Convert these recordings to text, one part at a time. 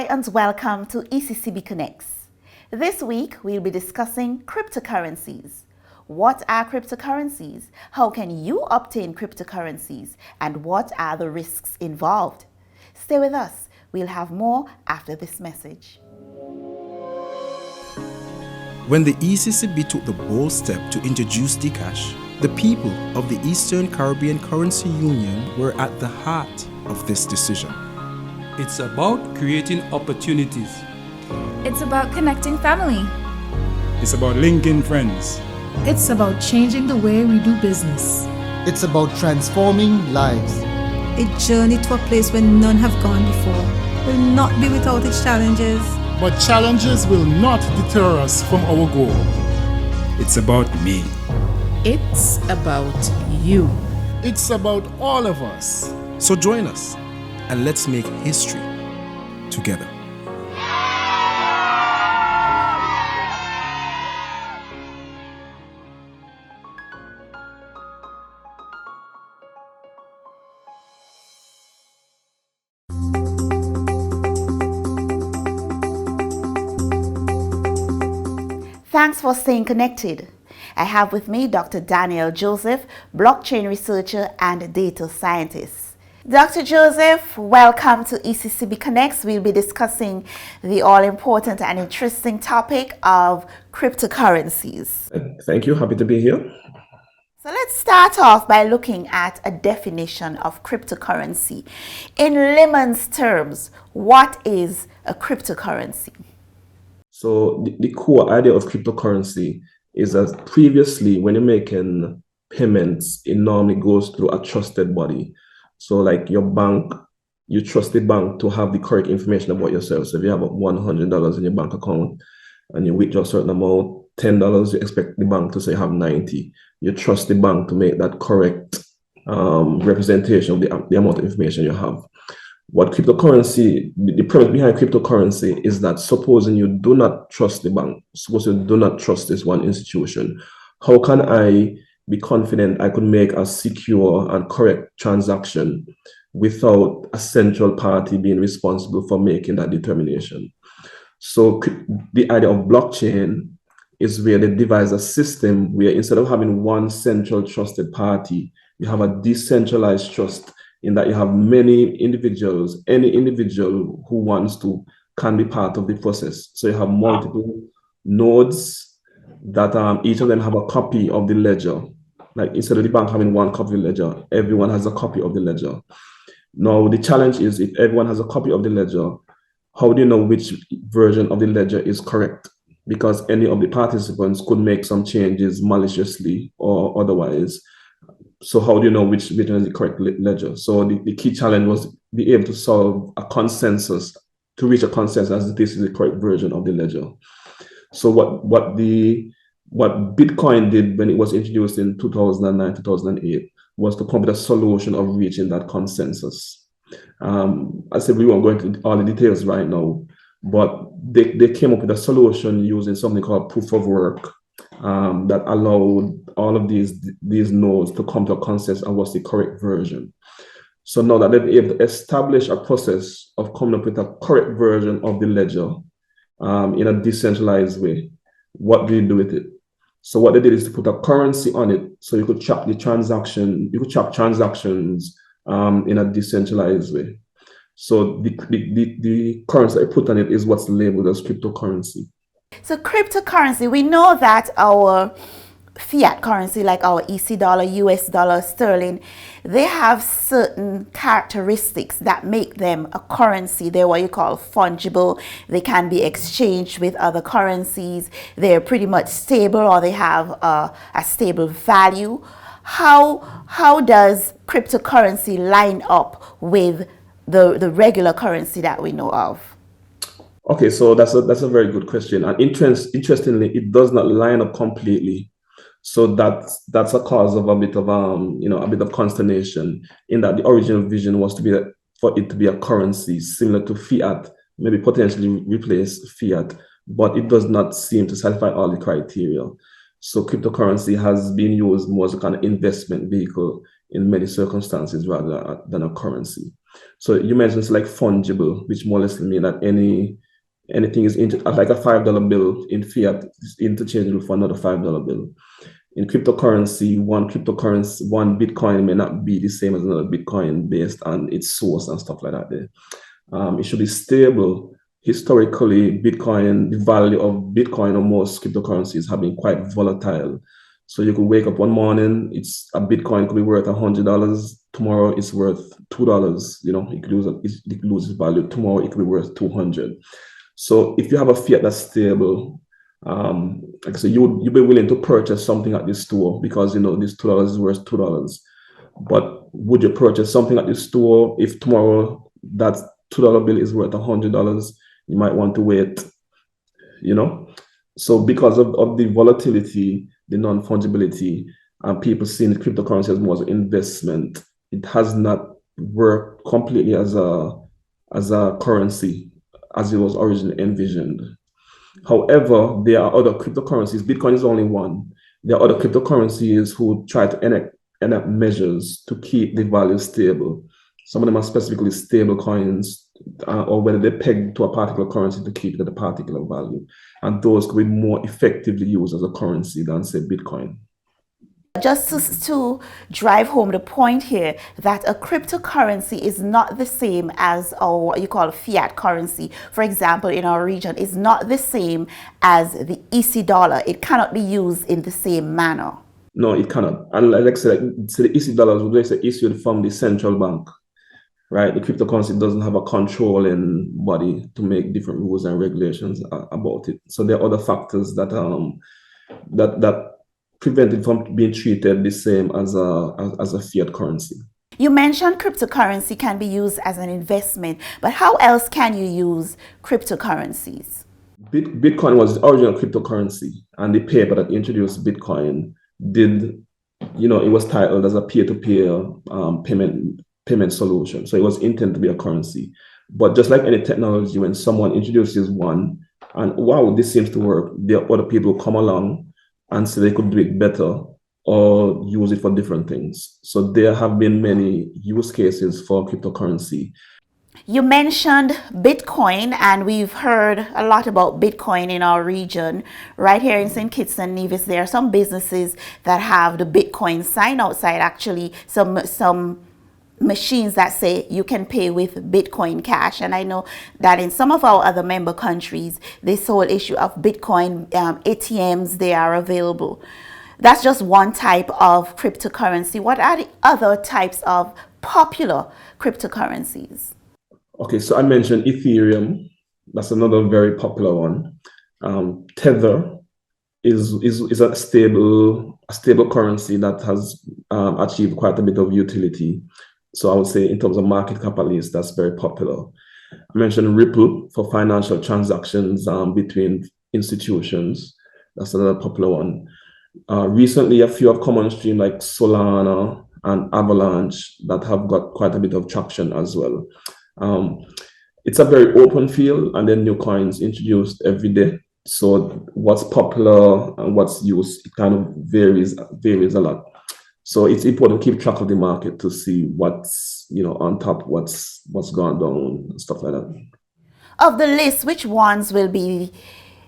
Hi and welcome to ECCB Connects. This week we'll be discussing cryptocurrencies. What are cryptocurrencies? How can you obtain cryptocurrencies? And what are the risks involved? Stay with us. We'll have more after this message. When the ECCB took the bold step to introduce Dcash, the people of the Eastern Caribbean Currency Union were at the heart of this decision. It's about creating opportunities. It's about connecting family. It's about linking friends. It's about changing the way we do business. It's about transforming lives. A journey to a place where none have gone before will not be without its challenges. But challenges will not deter us from our goal. It's about me. It's about you. It's about all of us. So join us and let's make history together. Thanks for staying connected. I have with me Dr. Daniel Joseph, blockchain researcher and data scientist. Dr. Joseph, welcome to ECCB Connects. We'll be discussing the all-important and interesting topic of cryptocurrencies. Thank you. Happy to be here. So let's start off by looking at a definition of cryptocurrency. In layman's terms, what is a cryptocurrency? So the core idea of cryptocurrency is that previously when you're making payments, it normally goes through a trusted body. So like your bank, you trust the bank to have the correct information about yourself. So if you have $100 in your bank account and you withdraw a certain amount, $10, you expect the bank to say have 90. You trust the bank to make that correct representation of the amount of information you have. What cryptocurrency, the premise behind cryptocurrency is that supposing you do not trust the bank, suppose you do not trust this one institution, how can I be confident I could make a secure and correct transaction without a central party being responsible for making that determination? So the idea of blockchain is where they devise a system where instead of having one central trusted party, you have a decentralized trust in that you have many individuals, any individual who wants to can be part of the process. So you have multiple nodes that each of them have a copy of the ledger. Like instead of the bank having one copy of the ledger, everyone has a copy of the ledger. Now the challenge is if everyone has a copy of the ledger, how do you know which version of the ledger is correct? Because any of the participants could make some changes maliciously or otherwise. So how do you know which version is the correct ledger? So the key challenge was be able to solve a consensus, to reach a consensus as this is the correct version of the ledger. So what Bitcoin did when it was introduced in 2009, 2008 was to come up with a solution of reaching that consensus. I said we won't go into all the details right now, but they came up with a solution using something called proof of work that allowed all of these nodes to come to a consensus on what's the correct version. So now that they've been able to establish a process of coming up with a correct version of the ledger in a decentralized way, what do you do with it? So what they did is to put a currency on it, so you could track transactions in a decentralized way. So the currency they put on it is what's labeled as cryptocurrency. So cryptocurrency, we know that our fiat currency, like our EC dollar, US dollar, sterling, they have certain characteristics that make them a currency. They're what you call fungible. They can be exchanged with other currencies. They're pretty much stable, or they have a stable value. How does cryptocurrency line up with the regular currency that we know of? Okay, so that's a very good question. And interestingly, it does not line up completely. So that's a cause of a bit of consternation, in that the original vision was for it to be a currency similar to fiat, maybe potentially replace fiat, but it does not seem to satisfy all the criteria. So cryptocurrency has been used more as a kind of investment vehicle in many circumstances rather than a currency. So you mentioned it's like fungible, which more or less mean that anything is like a $5 bill in fiat is interchangeable for another $5 bill. In cryptocurrency, one Bitcoin may not be the same as another Bitcoin based on its source and stuff like that. It should be stable. Historically, the value of Bitcoin or most cryptocurrencies have been quite volatile. So you could wake up one morning, it's a Bitcoin could be worth $100. Tomorrow it's worth $2. It could lose its value. Tomorrow it could be worth 200. So if you have a fiat that's stable, like I said, you'd be willing to purchase something at this store because this $2 is worth $2. But would you purchase something at this store if tomorrow that $2 bill is worth $100? You might want to wait. So because of the volatility, the non-fungibility, and people seeing cryptocurrency as more as an investment, it has not worked completely as a currency as it was originally envisioned. However, there are other cryptocurrencies. Bitcoin is only one. There are other cryptocurrencies who try to enact measures to keep the value stable. Some of them are specifically stable coins, or whether they're pegged to a particular currency to keep it at a particular value. And those could be more effectively used as a currency than, say, Bitcoin. Just to drive home the point here that a cryptocurrency is not the same as what you call fiat currency. For example, in our region, is not the same as the EC dollar. It cannot be used in the same manner. No, it cannot. And like I said, the EC dollars would be issued from the central bank, right? The cryptocurrency doesn't have a controlling body to make different rules and regulations about it. So there are other factors that prevent it from being treated the same as a fiat currency. You mentioned cryptocurrency can be used as an investment, but how else can you use cryptocurrencies? Bitcoin was the original cryptocurrency, and the paper that introduced Bitcoin it was titled as a peer-to-peer payment solution. So it was intended to be a currency. But just like any technology, when someone introduces one and wow, this seems to work, there are other people who come along and say they could do it better or use it for different things. So there have been many use cases for cryptocurrency. You mentioned Bitcoin, and we've heard a lot about Bitcoin in our region. Right here in St. Kitts and Nevis, there are some businesses that have the Bitcoin sign outside, actually, some machines that say you can pay with Bitcoin Cash. And I know that in some of our other member countries, this whole issue of Bitcoin ATMs, they are available. That's just one type of cryptocurrency. What are the other types of popular cryptocurrencies? Okay, so I mentioned Ethereum. That's another very popular one. Tether is a stable currency that has achieved quite a bit of utility. So I would say in terms of market cap, at least, that's very popular. I mentioned Ripple for financial transactions between institutions. That's another popular one. Recently, a few have come on stream like Solana and Avalanche that have got quite a bit of traction as well. It's a very open field, and then new coins introduced every day. So what's popular and what's used, it kind of varies a lot. So it's important to keep track of the market to see what's on top, what's gone down, and stuff like that. Of the list, which ones will be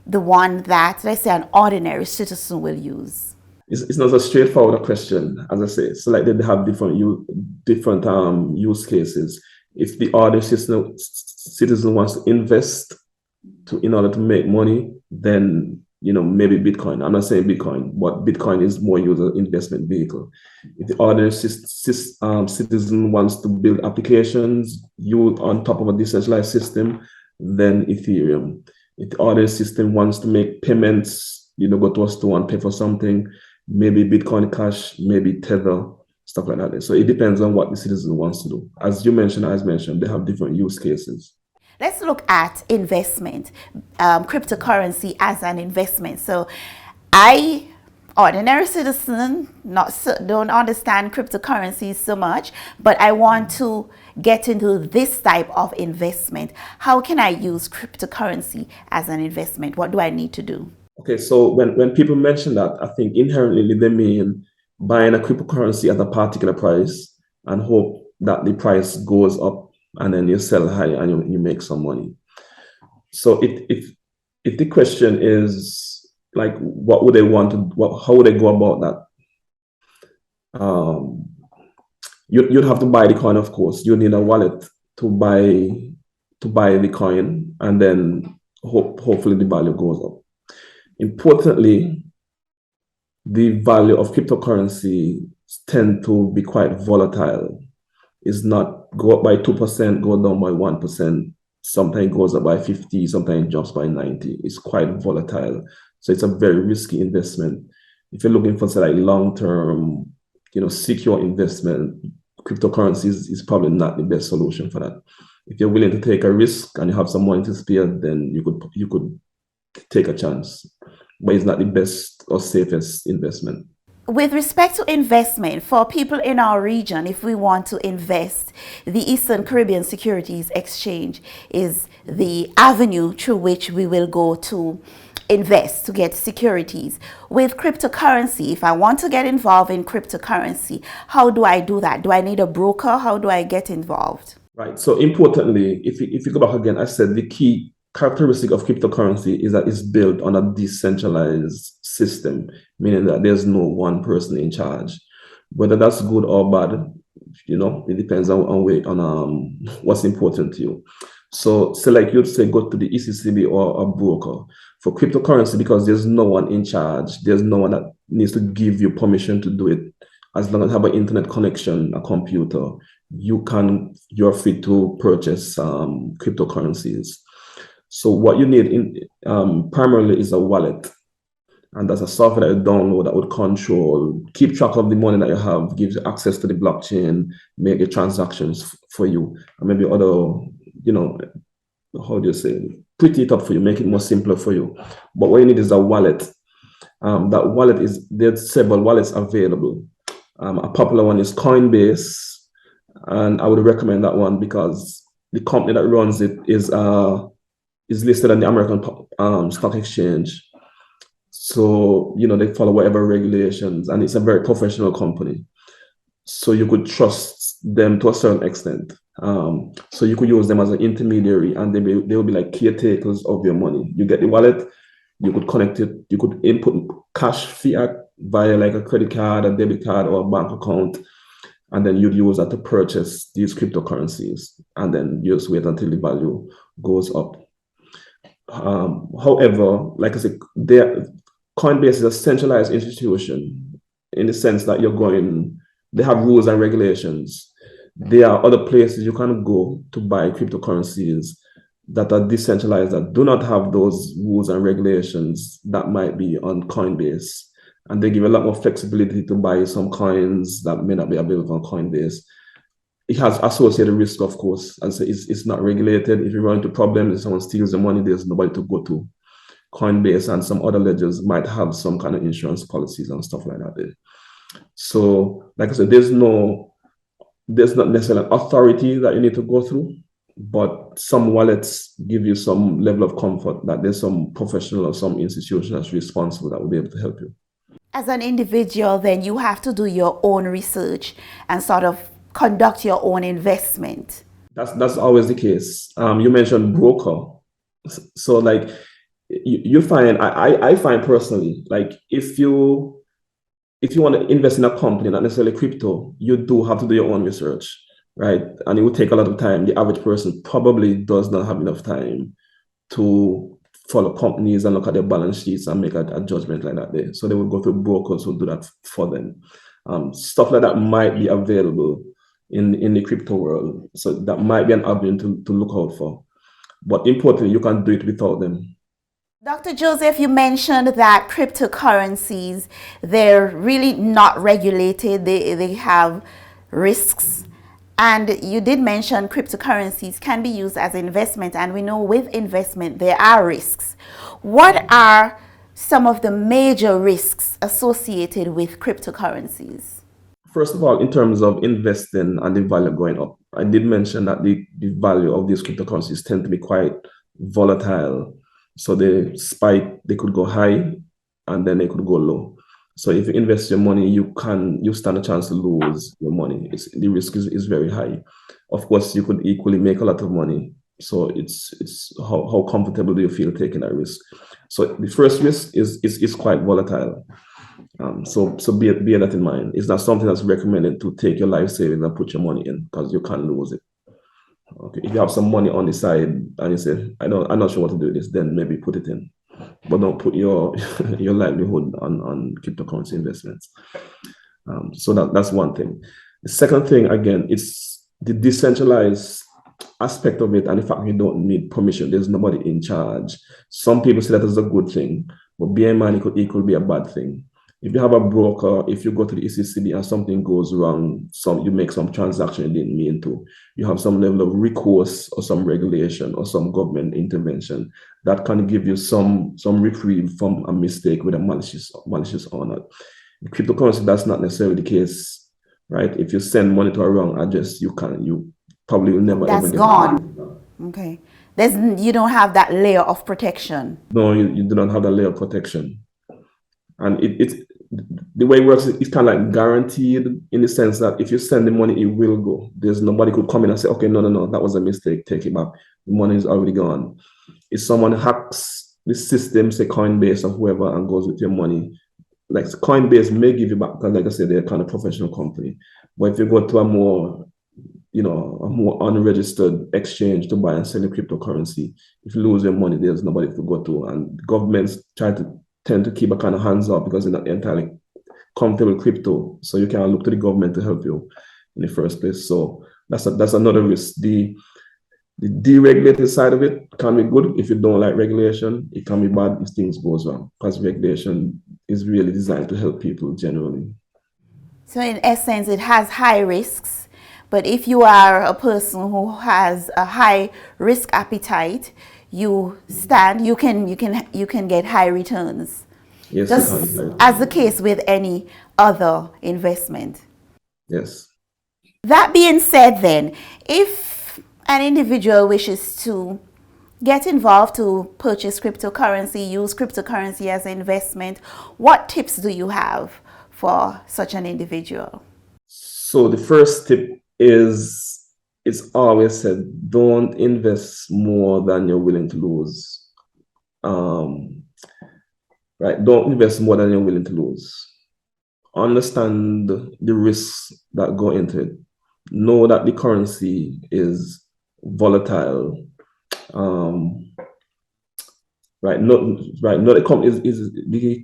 the one that, let's say, an ordinary citizen will use? It's not a straightforward question, as I say. So like they have different use cases. If the ordinary citizen wants to invest in order to make money, then maybe Bitcoin. I'm not saying Bitcoin, but Bitcoin is more used as an investment vehicle. If the ordinary citizen wants to build applications on top of a decentralized system, then Ethereum. If the ordinary system wants to make payments, go to a store and pay for something, maybe Bitcoin Cash, maybe Tether, stuff like that. So it depends on what the citizen wants to do. As mentioned, they have different use cases. Let's look at investment, cryptocurrency as an investment. So I, ordinary citizen, don't understand cryptocurrencies so much, but I want to get into this type of investment. How can I use cryptocurrency as an investment? What do I need to do? Okay, so when people mention that, I think inherently they mean buying a cryptocurrency at a particular price and hope that the price goes up and then you sell high and you make some money. So if the question is like, what would they want to, how would they go about that? You'd have to buy the coin, of course. You need a wallet to buy the coin, and then hopefully the value goes up. Importantly, the value of cryptocurrency tend to be quite volatile. It's not go up by 2%, go down by 1%. Sometimes it goes up by 50, sometimes it jumps by 90. It's quite volatile. So it's a very risky investment. If you're looking for say like long-term, secure investment, cryptocurrencies is probably not the best solution for that. If you're willing to take a risk and you have some money to spare, then you could take a chance. But it's not the best or safest investment. With respect to investment, for people in our region, if we want to invest, the Eastern Caribbean Securities Exchange is the avenue through which we will go to invest, to get securities. With cryptocurrency, if I want to get involved in cryptocurrency, how do I do that? Do I need a broker? How do I get involved? Right. So importantly, if you go back again, I said the key characteristic of cryptocurrency is that it's built on a decentralized system, meaning that there's no one person in charge. Whether that's good or bad, it depends on what's important to you. So like you'd say, go to the ECCB or a broker. For cryptocurrency, because there's no one in charge, there's no one that needs to give you permission to do it. As long as you have an internet connection, a computer, you're free to purchase cryptocurrencies. So what you need primarily is a wallet, and that's a software that you download that would keep track of the money that you have, gives you access to the blockchain, make the transactions for you, and maybe other, how do you say, pretty it up for you, make it more simpler for you. But what you need is a wallet. That wallet there's several wallets available. A popular one is Coinbase, and I would recommend that one because the company that runs it is listed on the American Stock Exchange. So, they follow whatever regulations, and it's a very professional company. So you could trust them to a certain extent. So you could use them as an intermediary, and they will be like caretakers of your money. You get the wallet, you could connect it, you could input cash fiat via like a credit card, a debit card, or a bank account, and then you'd use that to purchase these cryptocurrencies, and then you just wait until the value goes up. However, like I said, Coinbase is a centralized institution in the sense that they have rules and regulations. There are other places you can go to buy cryptocurrencies that are decentralized, that do not have those rules and regulations that might be on Coinbase. And they give a lot more flexibility to buy some coins that may not be available on Coinbase. It has associated risk, of course, and so it's not regulated. If you run into problems, if someone steals the money, there's nobody to go to. Coinbase and some other ledgers might have some kind of insurance policies and stuff like that there. So, like I said, there's not necessarily an authority that you need to go through, but some wallets give you some level of comfort that there's some professional or some institution that's responsible that will be able to help you. As an individual, then you have to do your own research and sort of conduct your own investment. That's always the case. You mentioned broker. So like you find, I find personally, like if you want to invest in a company, not necessarily crypto, you do have to do your own research, right? And it would take a lot of time. The average person probably does not have enough time to follow companies and look at their balance sheets and make a judgment like that there. So they would go through brokers who do that for them. Stuff like that might be available in the crypto world. So that might be an avenue to look out for. But importantly, you can do it without them. Dr. Joseph, you mentioned that cryptocurrencies, they're really not regulated. They have risks. And you did mention cryptocurrencies can be used as investment. And we know with investment, there are risks. What are some of the major risks associated with cryptocurrencies? First of all, in terms of investing and the value going up, I did mention that the value of these cryptocurrencies tend to be quite volatile. So they spike, they could go high, and then they could go low. So if you invest your money, you stand a chance to lose your money. The risk is very high. Of course, you could equally make a lot of money. So it's how comfortable do you feel taking that risk? So the first risk is quite volatile. So bear that in mind. It's not something that's recommended to take your life savings and put your money in, because you can't lose it. Okay, if you have some money on the side and you say, I'm not sure what to do with this, then maybe put it in, but don't put your your livelihood on cryptocurrency investments. So that's one thing. The second thing, again, it's the decentralized aspect of it, and the fact you don't need permission. There's nobody in charge. Some people say that is a good thing, but bear in mind it could be a bad thing. If you have a broker, if you go to the ECCB and something goes wrong, you make some transaction you didn't mean to, you have some level of recourse or some regulation or some government intervention that can give you some reprieve from a mistake with a malicious owner. In cryptocurrency, that's not necessarily the case, right? If you send money to a wrong address, you probably will never That's ever get gone. Okay. You don't have that layer of protection. No, you do not have that layer of protection. And it's the way it works, it's kind of like guaranteed in the sense that if you send the money, it will go. There's nobody could come in and say, okay, no, that was a mistake, take it back. The money is already gone. If someone hacks the system, say Coinbase or whoever, and goes with your money, like Coinbase may give you back, because like I said, they're kind of professional company. But if you go to a more unregistered exchange to buy and sell a cryptocurrency, if you lose your money, there's nobody to go to. And governments tend to keep a kind of hands off because they're not entirely comfortable with crypto. So you can look to the government to help you in the first place. So that's another risk. The deregulated side of it can be good if you don't like regulation. It can be bad if things goes wrong, because regulation is really designed to help people generally. So in essence, it has high risks, but if you are a person who has a high risk appetite, you can get high returns. Yes, just as the case with any other investment. Yes. That being said, then, if an individual wishes to get involved to purchase cryptocurrency, use cryptocurrency as an investment, what tips do you have for such an individual? So the first tip is, it's always said, don't invest more than you're willing to lose. Right? Don't invest more than you're willing to lose. Understand the risks that go into it. Know that the currency is volatile. Know the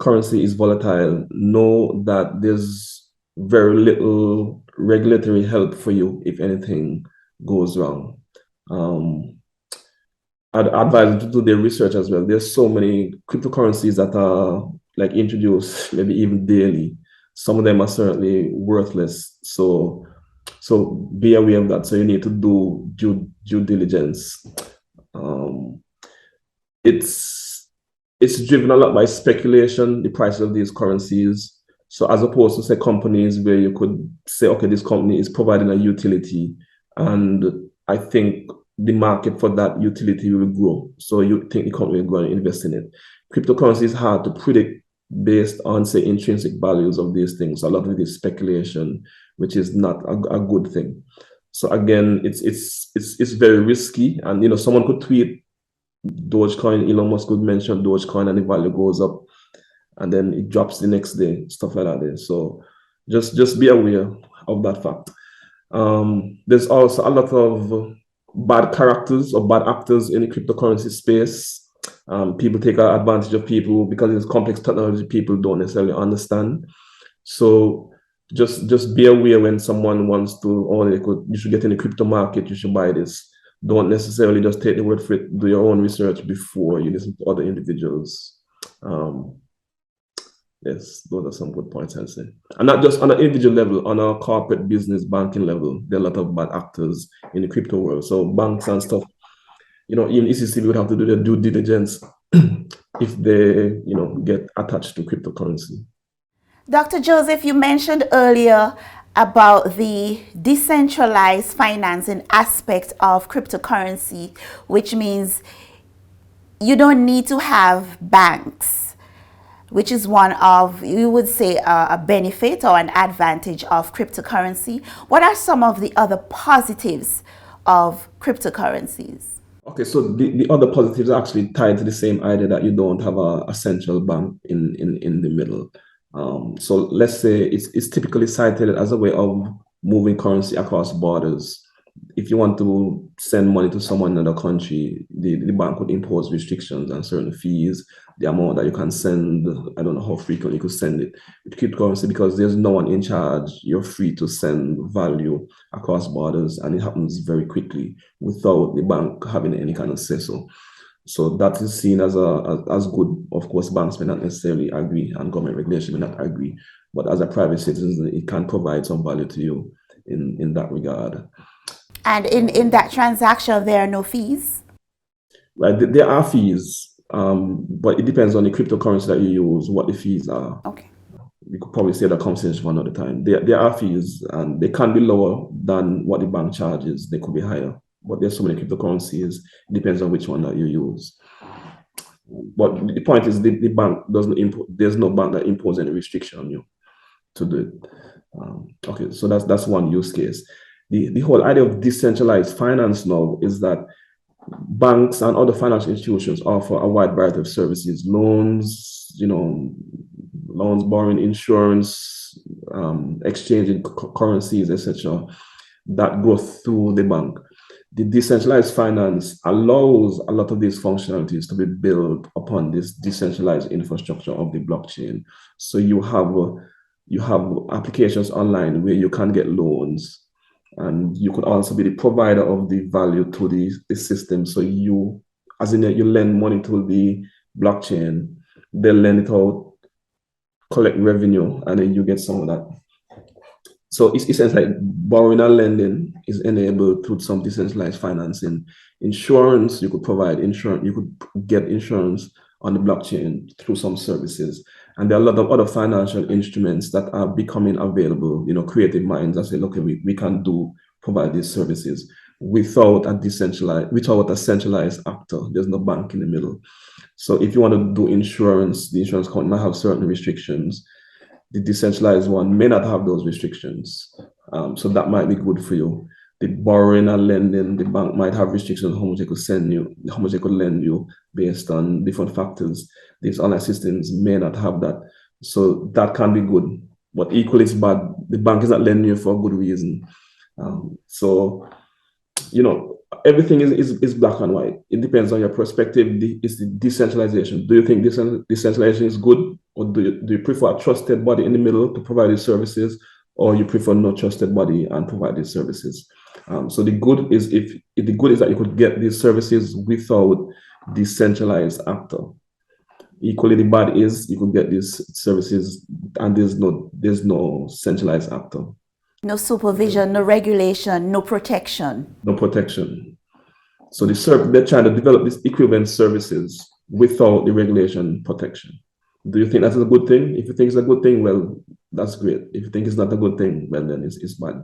currency is volatile. Know that there's very little regulatory help for you if anything goes wrong. I'd advise to do their research as well. There's so many cryptocurrencies that are like introduced, maybe even daily. Some of them are certainly worthless. So be aware of that. So you need to do due diligence. It's driven a lot by speculation, the price of these currencies. So as opposed to, say, companies where you could say, okay, this company is providing a utility, and I think the market for that utility will grow. So you think the company will go and invest in it. Cryptocurrency is hard to predict based on, say, intrinsic values of these things. A lot of it is speculation, which is not a good thing. So again, it's very risky. And someone could tweet Dogecoin, Elon Musk could mention Dogecoin, and the value goes up, and then it drops the next day, stuff like that. So just be aware of that fact. There's also a lot of bad characters or bad actors in the cryptocurrency space. People take advantage of people because it's complex technology people don't necessarily understand. So just be aware when someone wants to, you should get in the crypto market, you should buy this. Don't necessarily just take the word for it. Do your own research before you listen to other individuals. Yes, those are some good points, I'd say. And not just on an individual level, on a corporate business banking level, there are a lot of bad actors in the crypto world. So banks and stuff, even ECCB would have to do their due diligence if they, get attached to cryptocurrency. Dr. Joseph, you mentioned earlier about the decentralized financing aspect of cryptocurrency, which means you don't need to have banks which is one of, you would say, a benefit or an advantage of cryptocurrency. What are some of the other positives of cryptocurrencies? Okay, so the other positives are actually tied to the same idea that you don't have a central bank in the middle. So let's say it's typically cited as a way of moving currency across borders. If you want to send money to someone in another country, the bank would impose restrictions and certain fees, the amount that you can send. I don't know how frequently you could send it with cryptocurrency because there's no one in charge. You're free to send value across borders, and it happens very quickly without the bank having any kind of say so. So that is seen as good. Of course, banks may not necessarily agree, and government regulation may not agree, but as a private citizen, it can provide some value to you in that regard. And in that transaction, there are no fees? Right, there are fees, but it depends on the cryptocurrency that you use, what the fees are. Okay. We could probably say that conversation for another time. There are fees, and they can be lower than what the bank charges. They could be higher, but there's so many cryptocurrencies. It depends on which one that you use. But the point is, the bank doesn't there's no bank that imposes any restriction on you to do it. Okay, so that's one use case. The whole idea of decentralized finance now is that banks and other financial institutions offer a wide variety of services, loans, borrowing, insurance, exchanging currencies, etc., that go through the bank. The decentralized finance allows a lot of these functionalities to be built upon this decentralized infrastructure of the blockchain. So you have applications online where you can get loans, and you could also be the provider of the value to the system. So you lend money to the blockchain, they lend it out, collect revenue, and then you get some of that. So it's essentially like borrowing and lending is enabled through some decentralized financing. Insurance, you could provide insurance, you could get insurance on the blockchain through some services. And there are a lot of other financial instruments that are becoming available. Creative minds that say, look, we can provide these services without a centralized actor. There's no bank in the middle. So if you want to do insurance, the insurance company might have certain restrictions. The decentralized one may not have those restrictions. So that might be good for you. The borrowing and lending, the bank might have restrictions on how much they could send you, how much they could lend you based on different factors. These online systems may not have that. So that can be good, but equally it's bad. The bank is not lending you for a good reason. Everything is black and white. It depends on your perspective. It's the decentralization. Do you think decentralization is good, or do you prefer a trusted body in the middle to provide these services, or you prefer no trusted body and provide these services? So the good is if the good is that you could get these services without decentralized actor. Equally, the bad is you could get these services and there's no centralized actor. No supervision, no regulation, no protection. No protection. So they're trying to develop these equivalent services without the regulation protection. Do you think that's a good thing? If you think it's a good thing, well, that's great. If you think it's not a good thing, well, then it's bad.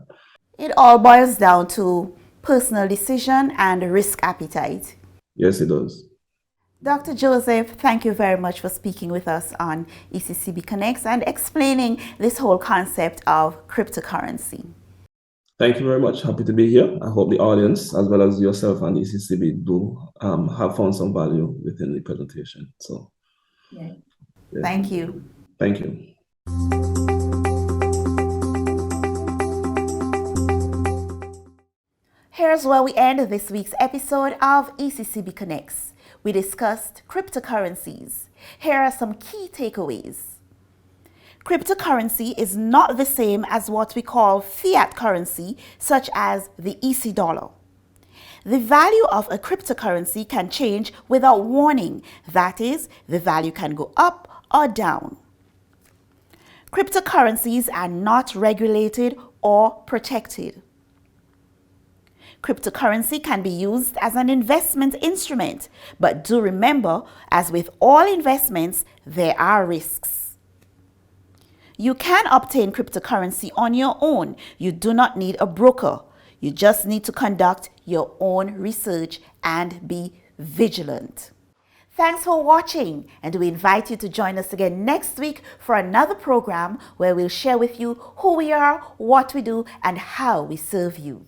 It all boils down to personal decision and risk appetite. Yes, it does. Dr. Joseph, thank you very much for speaking with us on ECCB Connects and explaining this whole concept of cryptocurrency. Thank you very much. Happy to be here. I hope the audience, as well as yourself and ECCB, do have found some value within the presentation. So, yeah. Thank you. Thank you. Here's where we end this week's episode of ECCB Connects. We discussed cryptocurrencies. Here are some key takeaways. Cryptocurrency is not the same as what we call fiat currency, such as the EC dollar. The value of a cryptocurrency can change without warning. That is, the value can go up or down. Cryptocurrencies are not regulated or protected. Cryptocurrency can be used as an investment instrument, but do remember, as with all investments, there are risks. You can obtain cryptocurrency on your own. You do not need a broker. You just need to conduct your own research and be vigilant. Thanks for watching, and we invite you to join us again next week for another program where we'll share with you who we are, what we do, and how we serve you.